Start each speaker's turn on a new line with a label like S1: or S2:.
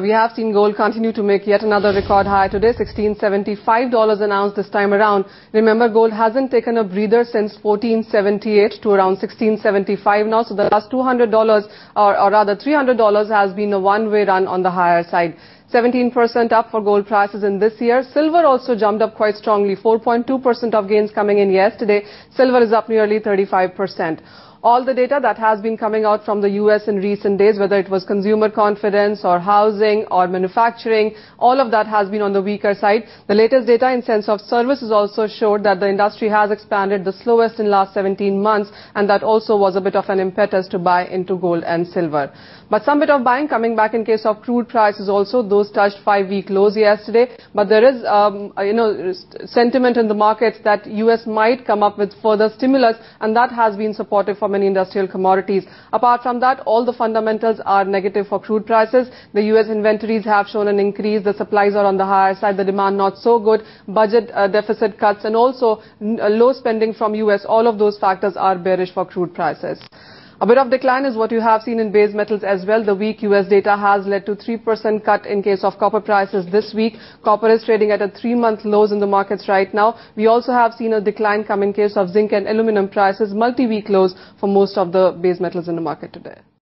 S1: We have seen gold continue to make yet another record high today, $1,675 an ounce this time around. Remember, gold hasn't taken a breather since 1478 to around 1675 now. So the last $200 or rather $300 has been a one-way run on the higher side. 17% up for gold prices in this year. Silver also jumped up quite strongly, 4.2% of gains coming in yesterday. Silver is up nearly 35%. All the data that has been coming out from the US in recent days, whether it was consumer confidence or housing or manufacturing, all of that has been on the weaker side. The latest data in sense of services also showed that the industry has expanded the slowest in last 17 months, and that also was a bit of an impetus to buy into gold and silver. But some bit of buying coming back in case of crude prices also. Those touched 5-week lows yesterday. But there is, sentiment in the markets that US might come up with further stimulus, and that has been supportive for many industrial commodities. Apart from that, all the fundamentals are negative for crude prices. The US inventories have shown an increase. The supplies are on the higher side. The demand not so good. Budget deficit cuts and also low spending from US. All of those factors are bearish for crude prices. A bit of decline is what you have seen in base metals as well. The weak US data has led to 3% cut in case of copper prices this week. Copper is trading at a 3-month lows in the markets right now. We also have seen a decline come in case of zinc and aluminum prices, multi-week lows for most of the base metals in the market today.